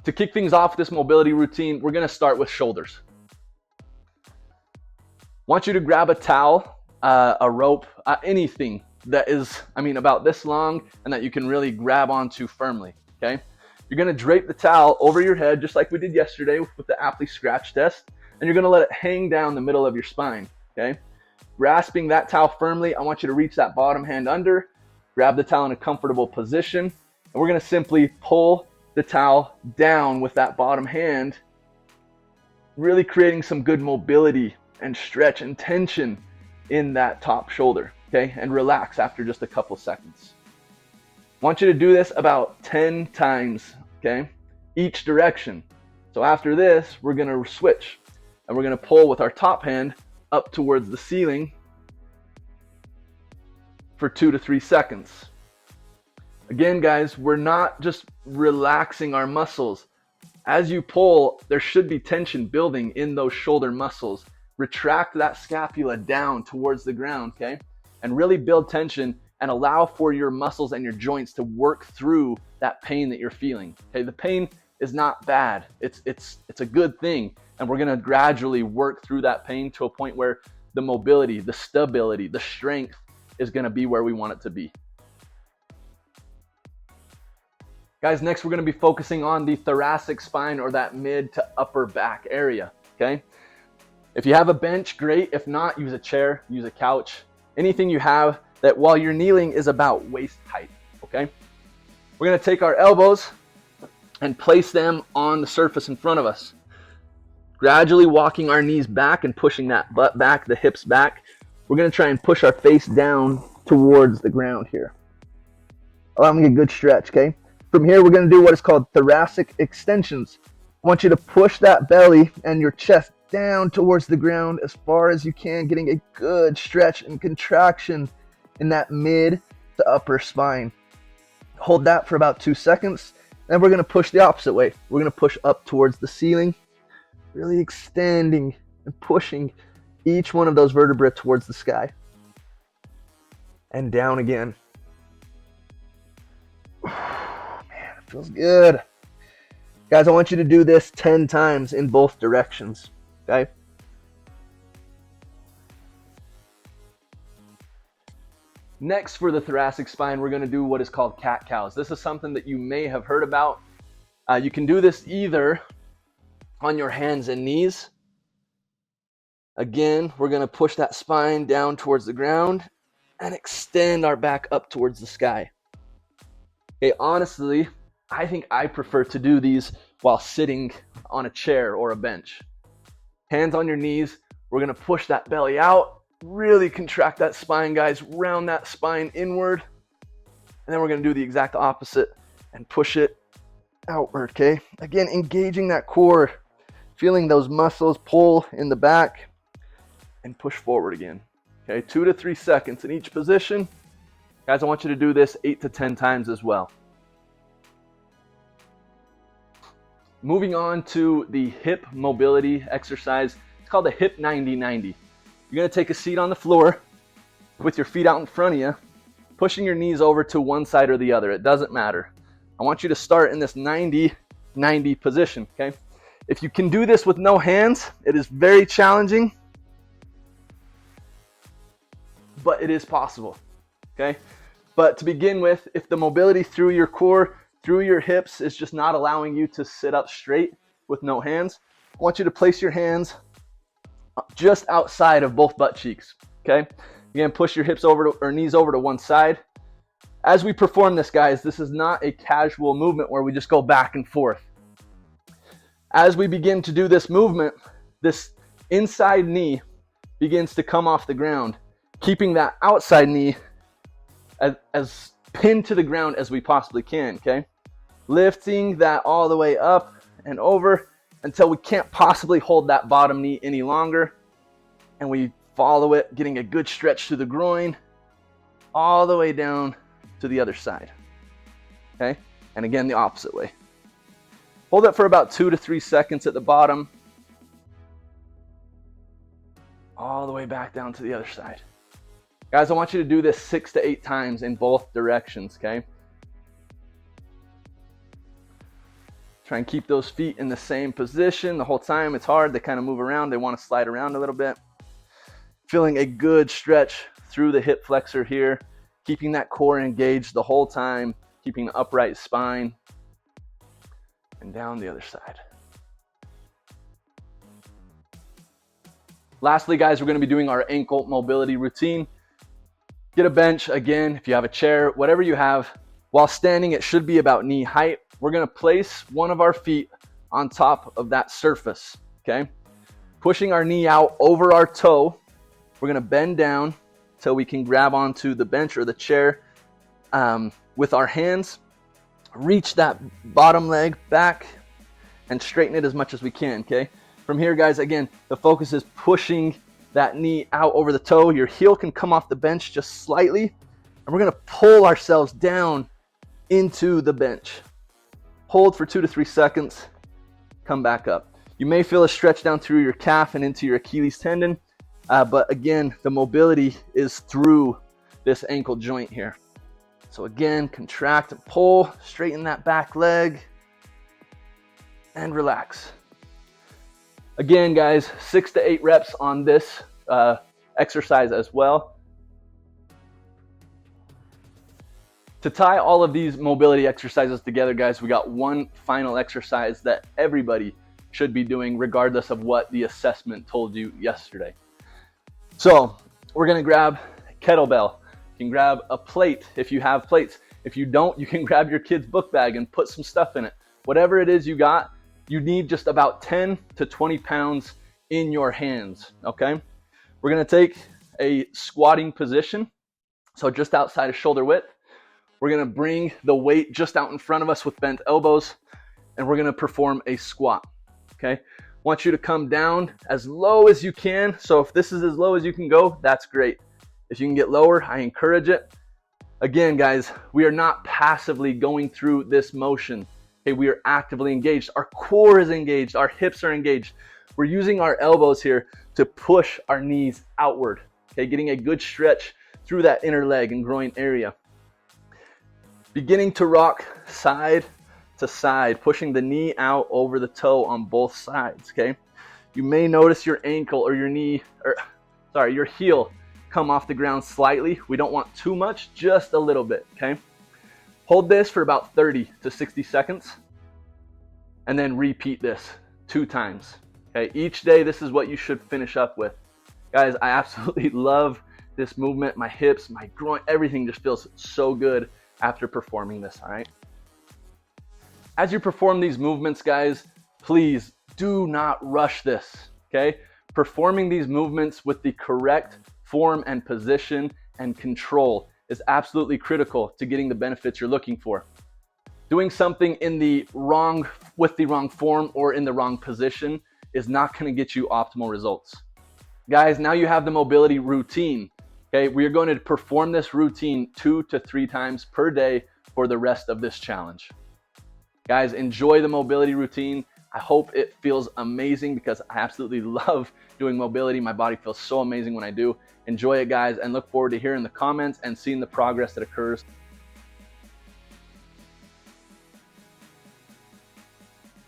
To kick things off this mobility routine, we're gonna start with shoulders. Want you to grab a towel, a rope, anything that is, about this long and that you can really grab onto firmly, okay? You're gonna drape the towel over your head, just like we did yesterday with the Apley scratch test, and you're gonna let it hang down the middle of your spine, okay? Grasping that towel firmly, I want you to reach that bottom hand under, grab the towel in a comfortable position, and we're gonna simply pull the towel down with that bottom hand, really creating some good mobility and stretch and tension in that top shoulder, okay? And relax after just a couple seconds. I want you to do this about 10 times, okay? Each direction. So after this, we're gonna switch and we're gonna pull with our top hand up towards the ceiling for 2 to 3 seconds. Again, guys, we're not just relaxing our muscles. As you pull, there should be tension building in those shoulder muscles. Retract that scapula down towards the ground, okay? And really build tension and allow for your muscles and your joints to work through that pain that you're feeling. Okay, the pain is not bad. It's a good thing. And we're gonna gradually work through that pain to a point where the mobility, the stability, the strength is gonna be where we want it to be. Guys, next we're gonna be focusing on the thoracic spine, or that mid to upper back area, okay? If you have a bench, great. If not, use a chair, use a couch, anything you have that while you're kneeling is about waist height, okay? We're gonna take our elbows and place them on the surface in front of us. Gradually walking our knees back and pushing that butt back, the hips back. We're gonna try and push our face down towards the ground here. Allowing a good stretch, okay? From here, we're gonna do what is called thoracic extensions. I want you to push that belly and your chest down towards the ground as far as you can, getting a good stretch and contraction in that mid to upper spine. Hold that for about 2 seconds. Then we're gonna push the opposite way. We're gonna push up towards the ceiling, really extending and pushing each one of those vertebrae towards the sky. And down again. Man, it feels good. Guys, I want you to do this 10 times in both directions, okay? Next, for the thoracic spine, we're gonna do what is called cat-cows. This is something that you may have heard about. You can do this either on your hands and knees. Again, we're gonna push that spine down towards the ground and extend our back up towards the sky. Okay, honestly, I think I prefer to do these while sitting on a chair or a bench. Hands on your knees, we're gonna push that belly out, really contract that spine, guys, round that spine inward. And then we're gonna do the exact opposite and push it outward, okay? Again, engaging that core, feeling those muscles pull in the back and push forward again. Okay, 2 to 3 seconds in each position. Guys, I want you to do this 8 to 10 times as well. Moving on to the hip mobility exercise. It's called the hip 90-90. You're gonna take a seat on the floor with your feet out in front of you, pushing your knees over to one side or the other. It doesn't matter. I want you to start in this 90-90 position, okay? If you can do this with no hands, it is very challenging, but it is possible, okay? But to begin with, if the mobility through your core, through your hips is just not allowing you to sit up straight with no hands, I want you to place your hands just outside of both butt cheeks, okay? Again, push your hips over to, or knees over to one side. As we perform this, guys, this is not a casual movement where we just go back and forth. As we begin to do this movement, this inside knee begins to come off the ground, keeping that outside knee as pinned to the ground as we possibly can, okay? Lifting that all the way up and over until we can't possibly hold that bottom knee any longer. And we follow it, getting a good stretch through the groin, all the way down to the other side, okay? And again, the opposite way. Hold it for about 2 to 3 seconds at the bottom, all the way back down to the other side. Guys, I want you to do this 6 to 8 times in both directions, okay? Try and keep those feet in the same position the whole time. It's hard. They kind of move around. They want to slide around a little bit. Feeling a good stretch through the hip flexor here, keeping that core engaged the whole time, keeping an upright spine, and down the other side. Lastly, guys, we're going to be doing our ankle mobility routine. Get a bench, again, if you have a chair, whatever you have. While standing, it should be about knee height. We're going to place one of our feet on top of that surface, okay? Pushing our knee out over our toe. We're going to bend down so we can grab onto the bench or the chair with our hands. Reach that bottom leg back and straighten it as much as we can, okay? From here, guys, again, the focus is pushing that knee out over the toe. Your heel can come off the bench just slightly, and we're going to pull ourselves down into the bench. Hold for 2 to 3 seconds, come back up. You may feel a stretch down through your calf and into your Achilles tendon, but again, the mobility is through this ankle joint here. So again, contract and pull, straighten that back leg, and relax. Again, guys, 6 to 8 reps on this exercise as well. To tie all of these mobility exercises together, guys, we got one final exercise that everybody should be doing regardless of what the assessment told you yesterday. So we're gonna grab a kettlebell. You can grab a plate if you have plates. If you don't, you can grab your kid's book bag and put some stuff in it. Whatever it is you got, you need just about 10 to 20 pounds in your hands, okay? We're gonna take a squatting position, so just outside of shoulder width. We're gonna bring the weight just out in front of us with bent elbows, and we're gonna perform a squat, okay? Want you to come down as low as you can. So if this is as low as you can go, that's great. If you can get lower, I encourage it. Again, guys, we are not passively going through this motion. Okay, we are actively engaged. Our core is engaged. Our hips are engaged. We're using our elbows here to push our knees outward. Okay, getting a good stretch through that inner leg and groin area. Beginning to rock side to side, pushing the knee out over the toe on both sides, okay? You may notice your ankle or your knee, your heel come off the ground slightly. We don't want too much, just a little bit, okay? Hold this for about 30 to 60 seconds, and then repeat this 2 times, okay? Each day, this is what you should finish up with. Guys, I absolutely love this movement. My hips, my groin, everything just feels so good after performing this, all right? As you perform these movements, guys, please do not rush this, okay? Performing these movements with the correct form and position and control is absolutely critical to getting the benefits you're looking for. Doing something with the wrong form or in the wrong position is not gonna get you optimal results. Guys, now you have the mobility routine. Okay, we are going to perform this routine 2 to 3 times per day for the rest of this challenge. Guys, enjoy the mobility routine. I hope it feels amazing because I absolutely love doing mobility. My body feels so amazing when I do. Enjoy it, guys, and look forward to hearing the comments and seeing the progress that occurs.